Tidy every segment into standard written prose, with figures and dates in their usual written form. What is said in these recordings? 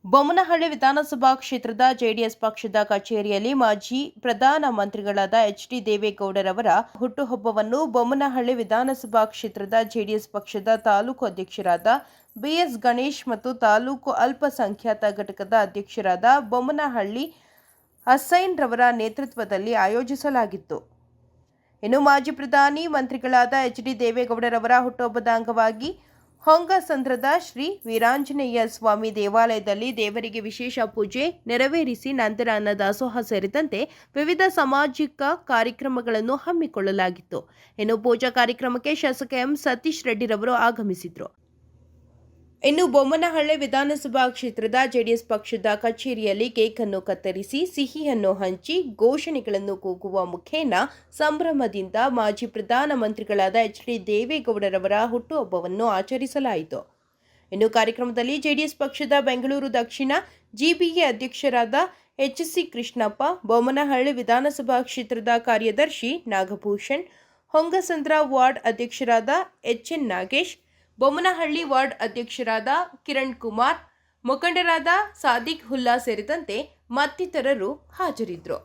ಬೊಮ್ಮನಹಳ್ಳಿ ವಿಧಾನಸಭಾ ಕ್ಷೇತ್ರದ ಜೆಡಿಎಸ್ ಪಕ್ಷದ ಕಚೇರಿಯಲ್ಲಿ ಮಾಜಿ ಪ್ರಧಾನ ಮಂತ್ರಿಗಳಾದ ಎಚ್.ಡಿ. ದೇವೇಗೌಡರವರ ಹುಟ್ಟುಹಬ್ಬವನ್ನು ಬೊಮ್ಮನಹಳ್ಳಿ ವಿಧಾನಸಭಾ ಕ್ಷೇತ್ರದ ಜೆಡಿಎಸ್ ಪಕ್ಷದ ತಾಲೂಕು ಅಧ್ಯಕ್ಷರಾದ ಬಿ.ಎಸ್. ಗಣೇಶ್ ಮತ್ತು ತಾಲೂಕು ಅಲ್ಪಸಂಖ್ಯಾತ ಘಟಕದ ಅಧ್ಯಕ್ಷರಾದ ಬೊಮ್ಮನಹಳ್ಳಿ ಹಸೈನ್ ರವರ ನೇತೃತ್ವದಲ್ಲಿ ಆಯೋಜಿಸಲಾಗಿತ್ತು. ಇನ್ನು ಮಾಜಿ ಪ್ರಧಾನಿ ಮಂತ್ರಿಗಳಾದ ಎಚ್.ಡಿ. ದೇವೇಗೌಡರವರ ಹುಟ್ಟುಹಬ್ಬದ ಅಂಗವಾಗಿ ಹೊಂಗಸಂದ್ರದ ಶ್ರೀ ವೀರಾಂಜನೇಯ ಸ್ವಾಮಿ ದೇವಾಲಯದಲ್ಲಿ ದೇವರಿಗೆ ವಿಶೇಷ ಪೂಜೆ ನೆರವೇರಿಸಿ ನಂತರ ಅನ್ನದಾಸೋಹ ಸೇರಿದಂತೆ ವಿವಿಧ ಸಾಮಾಜಿಕ ಕಾರ್ಯಕ್ರಮಗಳನ್ನು ಹಮ್ಮಿಕೊಳ್ಳಲಾಗಿತ್ತು. ಇನ್ನು ಪೂಜಾ ಕಾರ್ಯಕ್ರಮಕ್ಕೆ ಶಾಸಕ ಎಂ. ಸತೀಶ್ ರೆಡ್ಡಿರವರು ಆಗಮಿಸಿದರು. ಇನ್ನು ಬೊಮ್ಮನಹಳ್ಳಿ ವಿಧಾನಸಭಾ ಕ್ಷೇತ್ರದ ಜೆಡಿಎಸ್ ಪಕ್ಷದ ಕಚೇರಿಯಲ್ಲಿ ಕೇಕ್ ಅನ್ನು ಕತ್ತರಿಸಿ ಸಿಹಿಯನ್ನು ಹಂಚಿ ಘೋಷಣೆಗಳನ್ನು ಕೂಗುವ ಮುಖೇನ ಸಂಭ್ರಮದಿಂದ ಮಾಜಿ ಪ್ರಧಾನ ಮಂತ್ರಿಗಳಾದ ಎಚ್.ಡಿ. ದೇವೇಗೌಡರವರ ಹುಟ್ಟುಹಬ್ಬವನ್ನು ಆಚರಿಸಲಾಯಿತು. ಇನ್ನು ಕಾರ್ಯಕ್ರಮದಲ್ಲಿ ಜೆಡಿಎಸ್ ಪಕ್ಷದ ಬೆಂಗಳೂರು ದಕ್ಷಿಣ ಜಿಬಿಎ ಅಧ್ಯಕ್ಷರಾದ ಎಚ್.ಸಿ. ಕೃಷ್ಣಪ್ಪ, ಬೊಮ್ಮನಹಳ್ಳಿ ವಿಧಾನಸಭಾ ಕ್ಷೇತ್ರದ ಕಾರ್ಯದರ್ಶಿ ನಾಗಭೂಷಣ್, ಹೊಂಗಸಂದ್ರ ವಾರ್ಡ್ ಅಧ್ಯಕ್ಷರಾದ ಎಚ್.ಎನ್. ನಾಗೇಶ್, ಬೊಮ್ಮನಹಳ್ಳಿ ವಾರ್ಡ್ ಅಧ್ಯಕ್ಷರಾದ ಕಿರಣ್ ಕುಮಾರ್, ಮುಖಂಡರಾದ ಸಾದಿಕ್ ಹುಲ್ಲಾ ಸೇರಿದಂತೆ ಮತ್ತಿತರರು ಹಾಜರಿದ್ದರು.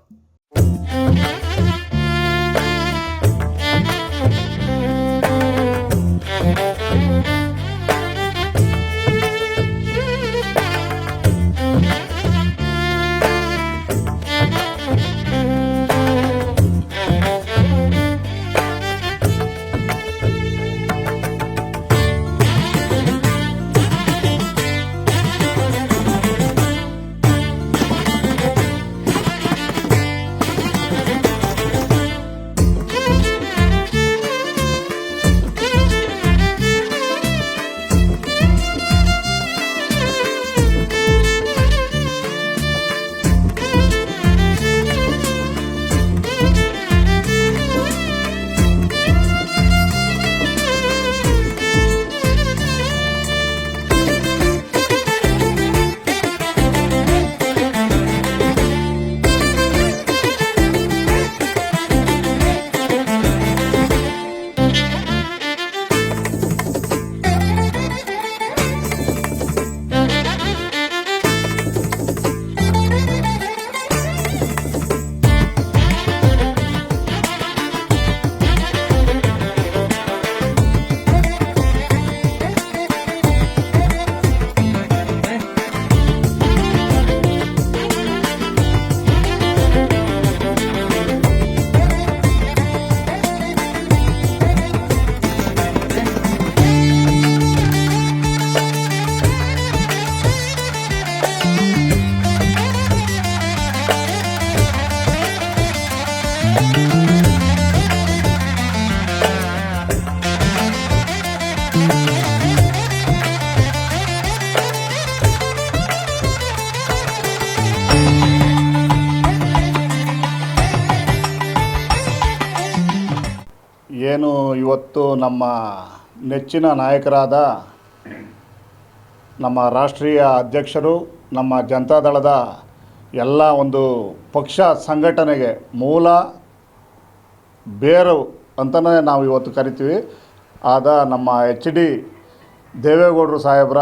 ಏನು ಇವತ್ತು ನಮ್ಮ ನೆಚ್ಚಿನ ನಾಯಕರಾದ ನಮ್ಮ ರಾಷ್ಟ್ರೀಯ ಅಧ್ಯಕ್ಷರು, ನಮ್ಮ ಜನತಾದಳದ ಎಲ್ಲ ಒಂದು ಪಕ್ಷ ಸಂಘಟನೆಗೆ ಮೂಲ ಬೇರು ಅಂತಲೇ ನಾವು ಇವತ್ತು ಕರಿತೀವಿ ಆದ ನಮ್ಮ ಎಚ್.ಡಿ. ದೇವೇಗೌಡರು ಸಾಹೇಬರ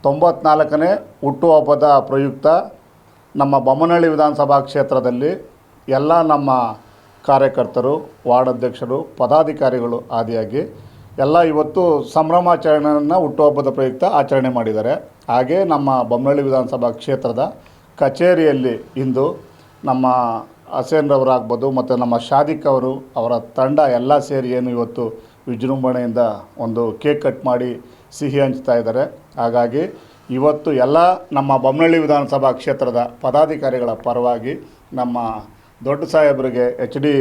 94ನೇ ಹುಟ್ಟುಹಬ್ಬದ ಪ್ರಯುಕ್ತ ನಮ್ಮ ಬೊಮ್ಮನಹಳ್ಳಿ ವಿಧಾನಸಭಾ ಕ್ಷೇತ್ರದಲ್ಲಿ ಎಲ್ಲ ನಮ್ಮ ಕಾರ್ಯಕರ್ತರು, ವಾರ್ಡ್ ಅಧ್ಯಕ್ಷರು, ಪದಾಧಿಕಾರಿಗಳು ಆದಿಯಾಗಿ ಎಲ್ಲ ಇವತ್ತು ಸಂಭ್ರಮಾಚರಣೆಯನ್ನು ಹುಟ್ಟುಹಬ್ಬದ ಪ್ರಯುಕ್ತ ಆಚರಣೆ ಮಾಡಿದ್ದಾರೆ. ಹಾಗೆ ನಮ್ಮ ಬೊಮ್ಮನಹಳ್ಳಿ ವಿಧಾನಸಭಾ ಕ್ಷೇತ್ರದ ಕಚೇರಿಯಲ್ಲಿ ಇಂದು ನಮ್ಮ ಹಸೇನ್ರವರಾಗ್ಬೋದು ಮತ್ತು ನಮ್ಮ ಶಾದಿಕ್ ಅವರು ಅವರ ತಂಡ ಎಲ್ಲ ಸೇರಿ ಏನು ಇವತ್ತು ವಿಜೃಂಭಣೆಯಿಂದ ಒಂದು ಕೇಕ್ ಕಟ್ ಮಾಡಿ ಸಿಹಿ ಹಂಚ್ತಾ ಇದ್ದಾರೆ. ಹಾಗಾಗಿ ಇವತ್ತು ಎಲ್ಲ ನಮ್ಮ ಬೊಮ್ಮನಹಳ್ಳಿ ವಿಧಾನಸಭಾ ಕ್ಷೇತ್ರದ ಪದಾಧಿಕಾರಿಗಳ ಪರವಾಗಿ ನಮ್ಮ ದೊಡ್ಡ ಸಾಹೇಬರಿಗೆ ಎಚ್.ಡಿ.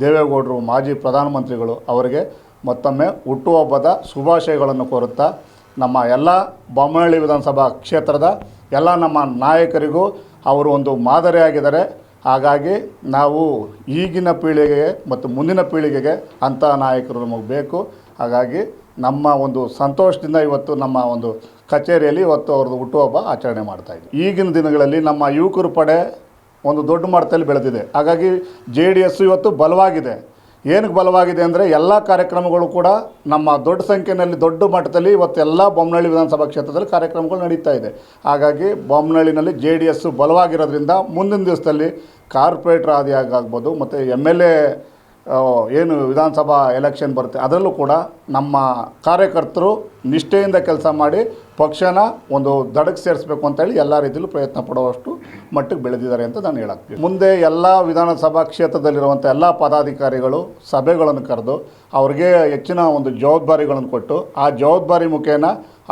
ದೇವೇಗೌಡರು ಮಾಜಿ ಪ್ರಧಾನಮಂತ್ರಿಗಳು ಅವರಿಗೆ ಮತ್ತೊಮ್ಮೆ ಹುಟ್ಟುಹಬ್ಬದ ಶುಭಾಶಯಗಳನ್ನು ಕೋರುತ್ತಾ ನಮ್ಮ ಎಲ್ಲ ಬೊಮ್ಮನಹಳ್ಳಿ ವಿಧಾನಸಭಾ ಕ್ಷೇತ್ರದ ಎಲ್ಲ ನಮ್ಮ ನಾಯಕರಿಗೂ ಅವರು ಒಂದು ಮಾದರಿಯಾಗಿದ್ದಾರೆ. ಹಾಗಾಗಿ ನಾವು ಈಗಿನ ಪೀಳಿಗೆಗೆ ಮತ್ತು ಮುಂದಿನ ಪೀಳಿಗೆಗೆ ಅಂಥ ನಾಯಕರು ನಮಗೆ ಬೇಕು. ಹಾಗಾಗಿ ನಮ್ಮ ಒಂದು ಸಂತೋಷದಿಂದ ಇವತ್ತು ನಮ್ಮ ಒಂದು ಕಚೇರಿಯಲ್ಲಿ ಇವತ್ತು ಅವ್ರದ್ದು ಹುಟ್ಟುಹಬ್ಬ ಆಚರಣೆ ಮಾಡ್ತಾಯಿದ್ವಿ. ಈಗಿನ ದಿನಗಳಲ್ಲಿ ನಮ್ಮ ಯುವಕರ ಪಡೆ ಒಂದು ದೊಡ್ಡ ಮಟ್ಟದಲ್ಲಿ ಬೆಳೆದಿದೆ. ಹಾಗಾಗಿ JDS ಇವತ್ತು ಬಲವಾಗಿದೆ. ಏನಕ್ಕೆ ಬಲವಾಗಿದೆ ಅಂದರೆ ಎಲ್ಲ ಕಾರ್ಯಕ್ರಮಗಳು ಕೂಡ ನಮ್ಮ ದೊಡ್ಡ ಸಂಖ್ಯೆಯಲ್ಲಿ ದೊಡ್ಡ ಮಟ್ಟದಲ್ಲಿ ಇವತ್ತೆಲ್ಲ ಬೊಮ್ಮನಹಳ್ಳಿ ವಿಧಾನಸಭಾ ಕ್ಷೇತ್ರದಲ್ಲಿ ಕಾರ್ಯಕ್ರಮಗಳು ನಡೀತಾ ಇದೆ. ಹಾಗಾಗಿ ಬೊಮ್ಮನಹಳ್ಳಿನಲ್ಲಿ JDS ಬಲವಾಗಿರೋದ್ರಿಂದ ಮುಂದಿನ ದಿವಸದಲ್ಲಿ ಕಾರ್ಪೊರೇಟರ್ ಆದಿಯಾಗ್ಬೋದು ಮತ್ತು MLA ಏನು ವಿಧಾನಸಭಾ ಎಲೆಕ್ಷನ್ ಬರುತ್ತೆ ಅದರಲ್ಲೂ ಕೂಡ ನಮ್ಮ ಕಾರ್ಯಕರ್ತರು ನಿಷ್ಠೆಯಿಂದ ಕೆಲಸ ಮಾಡಿ ಪಕ್ಷನ ಒಂದು ದಡಕ್ಕೆ ಸೇರಿಸಬೇಕು ಅಂತೇಳಿ ಎಲ್ಲ ರೀತಿಯಲ್ಲೂ ಪ್ರಯತ್ನ ಪಡುವಷ್ಟು ಮಟ್ಟಿಗೆ ಬೆಳೆದಿದ್ದಾರೆ ಅಂತ ನಾನು ಹೇಳಾಕ್ತೀನಿ. ಮುಂದೆ ಎಲ್ಲ ವಿಧಾನಸಭಾ ಕ್ಷೇತ್ರದಲ್ಲಿರುವಂಥ ಎಲ್ಲ ಪದಾಧಿಕಾರಿಗಳು ಸಭೆಗಳನ್ನು ಕರೆದು ಅವ್ರಿಗೆ ಹೆಚ್ಚಿನ ಒಂದು ಜವಾಬ್ದಾರಿಗಳನ್ನು ಕೊಟ್ಟು ಆ ಜವಾಬ್ದಾರಿ ಮುಖೇನ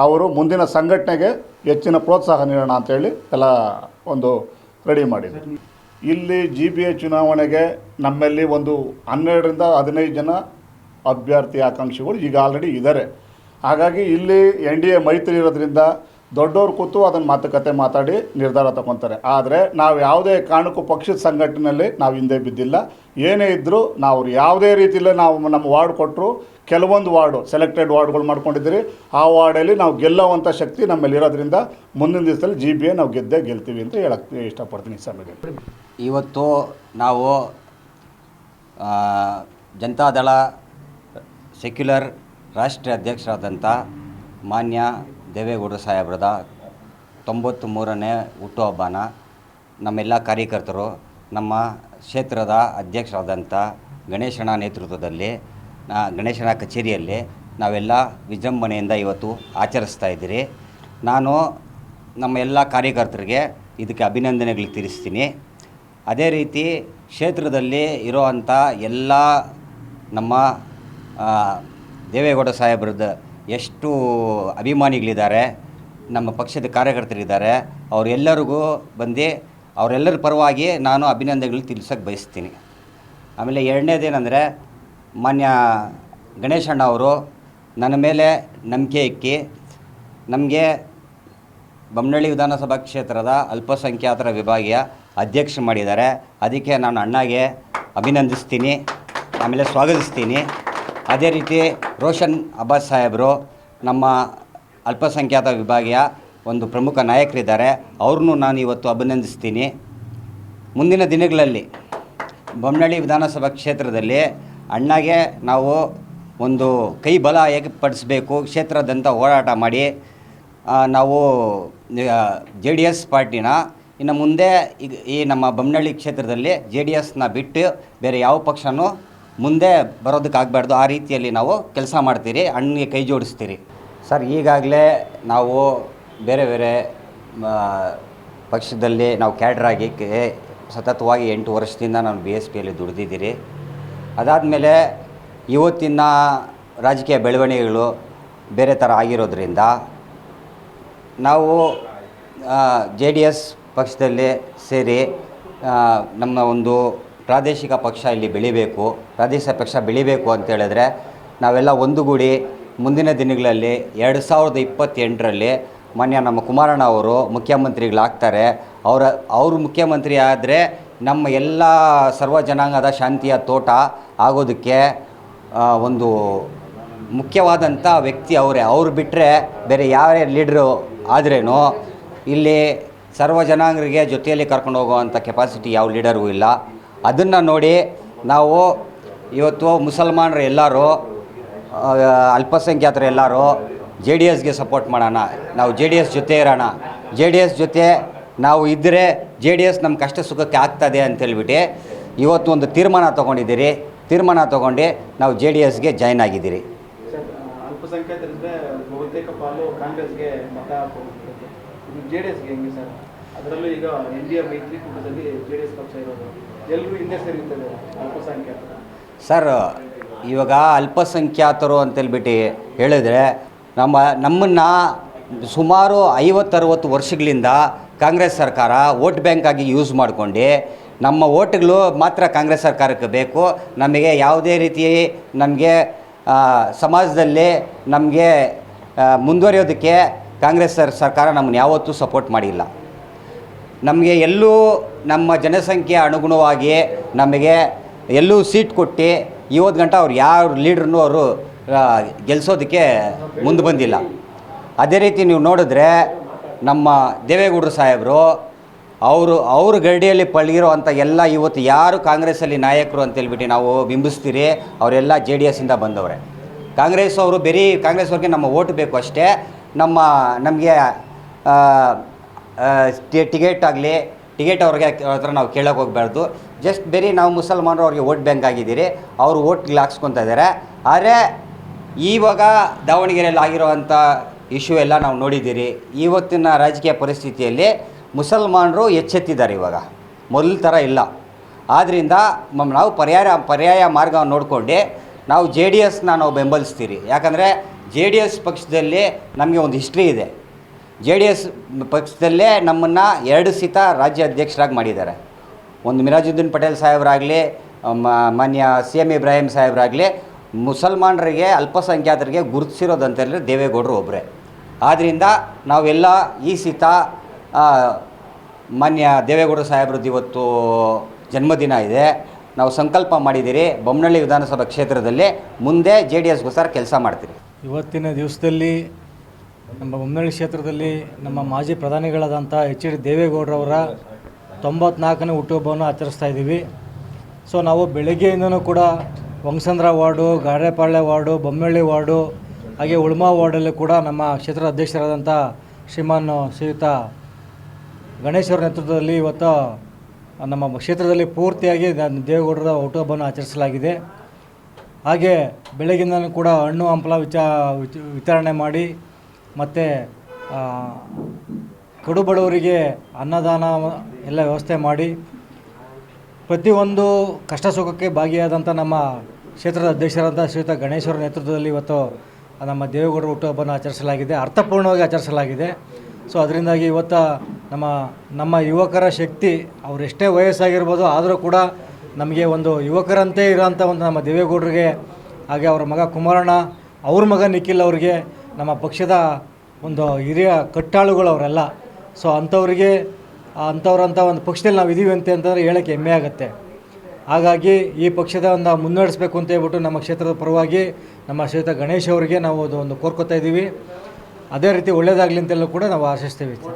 ಅವರು ಮುಂದಿನ ಸಂಘಟನೆಗೆ ಹೆಚ್ಚಿನ ಪ್ರೋತ್ಸಾಹ ನೀಡೋಣ ಅಂತೇಳಿ ಎಲ್ಲ ಒಂದು ರೆಡಿ ಮಾಡಿದ್ರು. ಇಲ್ಲಿ GBA ಚುನಾವಣೆಗೆ ನಮ್ಮಲ್ಲಿ ಒಂದು 12 ರಿಂದ 15 ಜನ ಅಭ್ಯರ್ಥಿ ಆಕಾಂಕ್ಷಿಗಳು ಈಗ ಆಲ್ರೆಡಿ ಇದ್ದಾರೆ. ಹಾಗಾಗಿ ಇಲ್ಲಿ NDA ಮೈತ್ರಿ ಇರೋದ್ರಿಂದ ದೊಡ್ಡವ್ರು ಕೂತು ಅದನ್ನು ಮಾತುಕತೆ ಮಾತಾಡಿ ನಿರ್ಧಾರ ತಗೊತಾರೆ. ಆದರೆ ನಾವು ಯಾವುದೇ ಕಾರಣಕ್ಕೂ ಪಕ್ಷದ ಸಂಘಟನೆಯಲ್ಲಿ ನಾವು ಹಿಂದೆ ಬಿದ್ದಿಲ್ಲ. ಏನೇ ಇದ್ದರೂ ನಾವು ಯಾವುದೇ ರೀತಿಯಲ್ಲೇ ನಾವು ನಮ್ಮ ವಾರ್ಡ್ ಕೊಟ್ಟರು ಕೆಲವೊಂದು ವಾರ್ಡು ಸೆಲೆಕ್ಟೆಡ್ ವಾರ್ಡ್ಗಳು ಮಾಡ್ಕೊಂಡಿದ್ದೀರಿ. ಆ ವಾರ್ಡಲ್ಲಿ ನಾವು ಗೆಲ್ಲುವಂಥ ಶಕ್ತಿ ನಮ್ಮಲ್ಲಿ ಇರೋದ್ರಿಂದ ಮುಂದಿನ ದಿವಸದಲ್ಲಿ GBA ನಾವು ಗೆಲ್ತೀವಿ ಅಂತ ಹೇಳಕ್ಕೆ ಇಷ್ಟಪಡ್ತೀನಿ ಈ ಸಮಯದಲ್ಲಿ. ಇವತ್ತು ನಾವು ಜನತಾದಳ ಸೆಕ್ಯುಲರ್ ರಾಷ್ಟ್ರೀಯ ಅಧ್ಯಕ್ಷರಾದಂಥ ಮಾನ್ಯ ದೇವೇಗೌಡರು ಸಾಹೇಬ್ರದ 93ನೇ ಹುಟ್ಟುಹಬ್ಬನ ನಮ್ಮೆಲ್ಲ ಕಾರ್ಯಕರ್ತರು ನಮ್ಮ ಕ್ಷೇತ್ರದ ಅಧ್ಯಕ್ಷರಾದಂಥ ಗಣೇಶಣ್ಣ ನೇತೃತ್ವದಲ್ಲಿ ಗಣೇಶಣ್ಣ ಕಚೇರಿಯಲ್ಲಿ ನಾವೆಲ್ಲ ವಿಜೃಂಭಣೆಯಿಂದ ಇವತ್ತು ಆಚರಿಸ್ತಾ ಇದ್ದೀರಿ. ನಾನು ನಮ್ಮ ಎಲ್ಲ ಕಾರ್ಯಕರ್ತರಿಗೆ ಇದಕ್ಕೆ ಅಭಿನಂದನೆಗಳು ತಿಳಿಸ್ತೀನಿ. ಅದೇ ರೀತಿ ಕ್ಷೇತ್ರದಲ್ಲಿ ಇರೋವಂಥ ಎಲ್ಲ ನಮ್ಮ ದೇವೇಗೌಡ ಸಾಹೇಬ್ರದ್ದು ಎಷ್ಟು ಅಭಿಮಾನಿಗಳಿದ್ದಾರೆ, ನಮ್ಮ ಪಕ್ಷದ ಕಾರ್ಯಕರ್ತರಿದ್ದಾರೆ, ಅವರೆಲ್ಲರಿಗೂ ಬಂದು ಅವರೆಲ್ಲರ ಪರವಾಗಿ ನಾನು ಅಭಿನಂದನೆಗಳು ತಿಳಿಸೋಕ್ಕೆ ಬಯಸ್ತೀನಿ. ಆಮೇಲೆ ಎರಡನೇದೇನೆಂದರೆ ಮಾನ್ಯ ಗಣೇಶಣ್ಣ ಅವರು ನನ್ನ ಮೇಲೆ ನಂಬಿಕೆ ಇಕ್ಕಿ ನಮಗೆ ಬೊಮ್ಮನಹಳ್ಳಿ ವಿಧಾನಸಭಾ ಕ್ಷೇತ್ರದ ಅಲ್ಪಸಂಖ್ಯಾತರ ವಿಭಾಗೀಯ ಅಧ್ಯಕ್ಷ ಮಾಡಿದ್ದಾರೆ. ಅದಕ್ಕೆ ನಾನು ಅಣ್ಣಗೆ ಅಭಿನಂದಿಸ್ತೀನಿ, ಆಮೇಲೆ ಸ್ವಾಗತಿಸ್ತೀನಿ. ಅದೇ ರೀತಿ ರೋಷನ್ ಅಬ್ಬಾಸ್ ಸಾಹೇಬರು ನಮ್ಮ ಅಲ್ಪಸಂಖ್ಯಾತ ವಿಭಾಗೀಯ ಒಂದು ಪ್ರಮುಖ ನಾಯಕರಿದ್ದಾರೆ, ಅವ್ರನ್ನೂ ನಾನು ಇವತ್ತು ಅಭಿನಂದಿಸ್ತೀನಿ. ಮುಂದಿನ ದಿನಗಳಲ್ಲಿ ಬೊಮ್ಮನಹಳ್ಳಿ ವಿಧಾನಸಭಾ ಕ್ಷೇತ್ರದಲ್ಲಿ ಅಣ್ಣಗೆ ನಾವು ಒಂದು ಕೈ ಬಲ ಏರ್ಪಡಿಸಬೇಕು, ಕ್ಷೇತ್ರದಂತ ಹೋರಾಟ ಮಾಡಿ ನಾವು JDS ಪಾರ್ಟಿನ ಇನ್ನು ಮುಂದೆ ಈ ನಮ್ಮ ಬೊಮ್ಮನಹಳ್ಳಿ ಕ್ಷೇತ್ರದಲ್ಲಿ JDSನ ಬಿಟ್ಟು ಬೇರೆ ಯಾವ ಪಕ್ಷನೂ ಮುಂದೆ ಬರೋದಕ್ಕಾಗಬಾರ್ದು. ಆ ರೀತಿಯಲ್ಲಿ ನಾವು ಕೆಲಸ ಮಾಡ್ತೀರಿ, ಅಣ್ಣಗೆ ಕೈ ಜೋಡಿಸ್ತೀರಿ. ಸರ್, ಈಗಾಗಲೇ ನಾವು ಬೇರೆ ಬೇರೆ ಪಕ್ಷದಲ್ಲಿ ನಾವು ಕ್ಯಾಡ್ರಾಗಿ ಸತತವಾಗಿ 8 ವರ್ಷದಿಂದ ನಾನು BSPಯಲ್ಲಿ ದುಡಿದಿದ್ದೀರಿ. ಅದಾದಮೇಲೆ ಇವತ್ತಿನ ರಾಜಕೀಯ ಬೆಳವಣಿಗೆಗಳು ಬೇರೆ ಥರ ಆಗಿರೋದ್ರಿಂದ ನಾವು JDS ಪಕ್ಷದಲ್ಲಿ ಸೇರಿ ನಮ್ಮ ಒಂದು ಪ್ರಾದೇಶಿಕ ಪಕ್ಷ ಇಲ್ಲಿ ಬೆಳಿಬೇಕು, ಪ್ರಾದೇಶಿಕ ಪಕ್ಷ ಬೆಳಿಬೇಕು ಅಂತೇಳಿದ್ರೆ ನಾವೆಲ್ಲ ಒಂದುಗೂಡಿ ಮುಂದಿನ ದಿನಗಳಲ್ಲಿ 2028ರಲ್ಲಿ ಮಾನ್ಯ ನಮ್ಮ ಕುಮಾರಣ್ಣ ಅವರು ಮುಖ್ಯಮಂತ್ರಿಗಳಾಗ್ತಾರೆ. ಅವರು ಮುಖ್ಯಮಂತ್ರಿ ಆದರೆ ನಮ್ಮ ಎಲ್ಲ ಸರ್ವ ಜನಾಂಗದ ಶಾಂತಿಯ ತೋಟ ಆಗೋದಕ್ಕೆ ಒಂದು ಮುಖ್ಯವಾದಂಥ ವ್ಯಕ್ತಿ ಅವರೇ. ಅವ್ರು ಬಿಟ್ಟರೆ ಬೇರೆ ಯಾರೇ ಲೀಡ್ರು ಆದ್ರೇನು ಇಲ್ಲಿ ಸರ್ವ ಜನಾಂಗರಿಗೆ ಜೊತೆಯಲ್ಲಿ ಕರ್ಕೊಂಡು ಹೋಗುವಂಥ ಕೆಪಾಸಿಟಿ ಯಾವ ಲೀಡರ್ಗೂ ಇಲ್ಲ. ಅದನ್ನು ನೋಡಿ ನಾವು ಇವತ್ತು ಮುಸಲ್ಮಾನರು ಎಲ್ಲರೂ ಅಲ್ಪಸಂಖ್ಯಾತರು ಎಲ್ಲರೂ JDSಗೆ ಸಪೋರ್ಟ್ ಮಾಡೋಣ, ನಾವು JDS ಜೊತೆ ಇರೋಣ, JDS ಜೊತೆ ನಾವು ಇದ್ದರೆ JDS ನಮ್ಮ ಕಷ್ಟ ಸುಖಕ್ಕೆ ಆಗ್ತದೆ ಅಂತೇಳ್ಬಿಟ್ಟು ಇವತ್ತು ಒಂದು ತೀರ್ಮಾನ ತೊಗೊಂಡಿದ್ದೀರಿ. ತೀರ್ಮಾನ ತೊಗೊಂಡು ನಾವು JDSಗೆ ಜಾಯ್ನ್ ಆಗಿದ್ದೀರಿ. ಅಲ್ಪಸಂಖ್ಯಾತರಿದ್ರೆ ಬಹುತೇಕ ಪಾಲು ಕಾಂಗ್ರೆಸ್ಗೆ ಮತ ಹಾಕುವಂಥದ್ದು, ಇದು JDSಗೆ ಹೆಂಗೆ ಸರ್? ಅದರಲ್ಲೂ ಈಗ NDA ಮೈತ್ರಿಕೂಟದಲ್ಲಿ JDS ಪಕ್ಷ ಇರೋದು, ಎಲ್ಲರೂ ಹಿಂದೆ ಸೇರಿರ್ತದೆ ಅಲ್ಪಸಂಖ್ಯಾತರು. ಸರ್, ಇವಾಗ ಅಲ್ಪಸಂಖ್ಯಾತರು ಅಂತೇಳ್ಬಿಟ್ಟು ಹೇಳಿದ್ರೆ ನಮ್ಮನ್ನು ಸುಮಾರು 50-60 ವರ್ಷಗಳಿಂದ ಕಾಂಗ್ರೆಸ್ ಸರ್ಕಾರ ವೋಟ್ ಬ್ಯಾಂಕಾಗಿ ಯೂಸ್ ಮಾಡ್ಕೊಂಡು ನಮ್ಮ ಓಟ್ಗಳು ಮಾತ್ರ ಕಾಂಗ್ರೆಸ್ ಸರ್ಕಾರಕ್ಕೆ ಬೇಕು, ನಮಗೆ ಯಾವುದೇ ರೀತಿ ನಮಗೆ ಸಮಾಜದಲ್ಲಿ ನಮಗೆ ಮುಂದುವರಿಯೋದಕ್ಕೆ ಕಾಂಗ್ರೆಸ್ ಸರ್ಕಾರ ನಮ್ಮನ್ನು ಯಾವತ್ತೂ ಸಪೋರ್ಟ್ ಮಾಡಿಲ್ಲ. ನಮಗೆ ಎಲ್ಲೂ ನಮ್ಮ ಜನಸಂಖ್ಯೆ ಅನುಗುಣವಾಗಿ ನಮಗೆ ಎಲ್ಲೂ ಸೀಟ್ ಕೊಟ್ಟು ಇವತ್ತು ಗಂಟೆ ಅವ್ರು ಯಾವ ಲೀಡ್ರನ್ನೂ ಅವರು ಗೆಲ್ಲಿಸೋದಕ್ಕೆ ಮುಂದೆ ಬಂದಿಲ್ಲ. ಅದೇ ರೀತಿ ನೀವು ನೋಡಿದ್ರೆ ನಮ್ಮ ದೇವೇಗೌಡರು ಸಾಹೇಬರು ಅವ್ರ ಗರಡಿಯಲ್ಲಿ ಪಳಗಿರೋ ಎಲ್ಲ ಇವತ್ತು ಯಾರು ಕಾಂಗ್ರೆಸ್ಸಲ್ಲಿ ನಾಯಕರು ಅಂತೇಳ್ಬಿಟ್ಟು ನಾವು ಬಿಂಬಿಸ್ತೀರಿ ಅವರೆಲ್ಲ JDSಯಿಂದ ಬಂದವರೆ. ಕಾಂಗ್ರೆಸ್ ಅವರು ಬರೀ ಕಾಂಗ್ರೆಸ್ ಅವ್ರಿಗೆ ನಮ್ಮ ಓಟ್ ಬೇಕು ಅಷ್ಟೇ. ನಮಗೆ ಟಿಕೆಟ್ ಅವ್ರಿಗೆ ಹತ್ರ ನಾವು ಕೇಳೋಕೆ ಹೋಗಬಾರ್ದು. ಜಸ್ಟ್ ಬರೀ ನಾವು ಮುಸಲ್ಮಾನರು ಅವ್ರಿಗೆ ವೋಟ್ ಬ್ಯಾಂಕ್ ಆಗಿದ್ದೀರಿ, ಅವರು ವೋಟ್ಗೆ ಹಾಕ್ಸ್ಕೊತಾ ಇದ್ದಾರೆ. ಆದರೆ ಇವಾಗ ದಾವಣಗೆರೆಯಲ್ಲಿ ಆಗಿರೋವಂಥ ಇಶ್ಯೂ ಎಲ್ಲ ನಾವು ನೋಡಿದ್ದೀರಿ. ಇವತ್ತಿನ ರಾಜಕೀಯ ಪರಿಸ್ಥಿತಿಯಲ್ಲಿ ಮುಸಲ್ಮಾನರು ಎಚ್ಚೆತ್ತಿದ್ದಾರೆ. ಇವಾಗ ಮೊದಲ ಥರ ಇಲ್ಲ. ಆದ್ದರಿಂದ ನಾವು ಪರ್ಯಾಯ ಮಾರ್ಗವನ್ನು ನೋಡಿಕೊಂಡು ನಾವು JDSನ ನಾವು ಬೆಂಬಲಿಸ್ತೀರಿ. ಯಾಕಂದರೆ JDS ಪಕ್ಷದಲ್ಲಿ ನಮಗೆ ಒಂದು ಹಿಸ್ಟ್ರಿ ಇದೆ. JDS ಪಕ್ಷದಲ್ಲೇ ನಮ್ಮನ್ನು 2 ಸೀತ ರಾಜ್ಯ ಅಧ್ಯಕ್ಷರಾಗಿ ಮಾಡಿದ್ದಾರೆ. ಒಂದು ಮಿರಾಜುದ್ದೀನ್ ಪಟೇಲ್ ಸಾಹೇಬರಾಗಲಿ, ಮಾನ್ಯ CM ಇಬ್ರಾಹಿಂ ಸಾಹೇಬರಾಗಲಿ, ಮುಸಲ್ಮಾನರಿಗೆ ಅಲ್ಪಸಂಖ್ಯಾತರಿಗೆ ಗುರುತಿಸಿರೋದಂತೇಳಿದ್ರೆ ದೇವೇಗೌಡರು ಒಬ್ಬರೇ. ಆದ್ದರಿಂದ ನಾವೆಲ್ಲ ಈ ಸೀತ ಮಾನ್ಯ ದೇವೇಗೌಡರು ಸಾಹೇಬ್ರದ್ದು ಇವತ್ತು ಜನ್ಮದಿನ ಇದೆ. ನಾವು ಸಂಕಲ್ಪ ಮಾಡಿದ್ದೀರಿ, ಬೊಮ್ಮನಹಳ್ಳಿ ವಿಧಾನಸಭಾ ಕ್ಷೇತ್ರದಲ್ಲಿ ಮುಂದೆ JDSಗೋಸ್ಕರ ಕೆಲಸ ಮಾಡ್ತೀರಿ. ಇವತ್ತಿನ ದಿವಸದಲ್ಲಿ ನಮ್ಮ ಬೊಮ್ಮನಹಳ್ಳಿ ಕ್ಷೇತ್ರದಲ್ಲಿ ನಮ್ಮ ಮಾಜಿ ಪ್ರಧಾನಿಗಳಾದಂಥ HD ದೇವೇಗೌಡರವರ 94ನೇ ಹುಟ್ಟುಹಬ್ಬವನ್ನು ಆಚರಿಸ್ತಾ ಇದ್ದೀವಿ. ಸೊ ನಾವು ಬೆಳಗ್ಗೆಯಿಂದನೂ ಕೂಡ ವಂಗಸಂದ್ರ ವಾರ್ಡು, ಗಾರೆಪಾಳ್ಯ ವಾರ್ಡು, ಬೊಮ್ಮನಹಳ್ಳಿ ವಾರ್ಡು, ಹಾಗೆ ಉಳ್ಮಾ ವಾರ್ಡಲ್ಲೂ ಕೂಡ ನಮ್ಮ ಕ್ಷೇತ್ರದ ಅಧ್ಯಕ್ಷರಾದಂಥ ಶ್ರೀಯುತ ಗಣೇಶ್ ಅವರ ನೇತೃತ್ವದಲ್ಲಿ ಇವತ್ತು ನಮ್ಮ ಕ್ಷೇತ್ರದಲ್ಲಿ ಪೂರ್ತಿಯಾಗಿ ದೇವೇಗೌಡರ ಹುಟ್ಟುಹಬ್ಬವನ್ನು ಆಚರಿಸಲಾಗಿದೆ. ಹಾಗೆ ಬೆಳಗಿಂದನೂ ಕೂಡ ಹಣ್ಣು ಹಂಪಲ ವಿತರಣೆ ಮಾಡಿ ಮತ್ತು ಕಡುಬಡವರಿಗೆ ಅನ್ನದಾನ ಎಲ್ಲ ವ್ಯವಸ್ಥೆ ಮಾಡಿ ಪ್ರತಿಯೊಂದು ಕಷ್ಟ ಸುಖಕ್ಕೆ ಭಾಗಿಯಾದಂಥ ನಮ್ಮ ಕ್ಷೇತ್ರದ ಅಧ್ಯಕ್ಷರಾದಂಥ ಶ್ರೀಯುತ ಗಣೇಶ್ವರ ನೇತೃತ್ವದಲ್ಲಿ ಇವತ್ತು ನಮ್ಮ ದೇವೇಗೌಡರ ಹುಟ್ಟುಹಬ್ಬವನ್ನು ಆಚರಿಸಲಾಗಿದೆ, ಅರ್ಥಪೂರ್ಣವಾಗಿ ಆಚರಿಸಲಾಗಿದೆ. ಸೊ ಅದರಿಂದಾಗಿ ಇವತ್ತು ನಮ್ಮ ಯುವಕರ ಶಕ್ತಿ, ಅವರೆಷ್ಟೇ ವಯಸ್ಸಾಗಿರ್ಬೋದು ಆದರೂ ಕೂಡ ನಮಗೆ ಒಂದು ಯುವಕರಂತೆ ಇರೋಂಥ ಒಂದು ನಮ್ಮ ದೇವೇಗೌಡರಿಗೆ, ಹಾಗೆ ಅವರ ಮಗ ಕುಮಾರಣ್ಣ, ಅವ್ರ ಮಗ ನಿಖಿಲ್ ಅವ್ರಿಗೆ, ನಮ್ಮ ಪಕ್ಷದ ಒಂದು ಹಿರಿಯ ಕಟ್ಟಾಳುಗಳು ಅವರೆಲ್ಲ. ಸೊ ಅಂಥವ್ರಂಥ ಒಂದು ಪಕ್ಷದಲ್ಲಿ ನಾವು ಇದ್ದೀವಿ ಅಂತಂದರೆ ಹೇಳೋಕ್ಕೆ ಹೆಮ್ಮೆ ಆಗುತ್ತೆ. ಹಾಗಾಗಿ ಈ ಪಕ್ಷದ ಒಂದು ಮುನ್ನಡೆಸಬೇಕು ಅಂತ ಹೇಳ್ಬಿಟ್ಟು ನಮ್ಮ ಕ್ಷೇತ್ರದ ಪರವಾಗಿ ನಮ್ಮ ಶ್ರೀಯುತ ಗಣೇಶ್ ಅವರಿಗೆ ನಾವು ಒಂದು ಕೋರ್ಕೊತಾ ಇದ್ದೀವಿ. ಅದೇ ರೀತಿ ಒಳ್ಳೆಯದಾಗಲಿ ಅಂತೆಲ್ಲ ಕೂಡ ನಾವು ಆಶಿಸ್ತೀವಿ.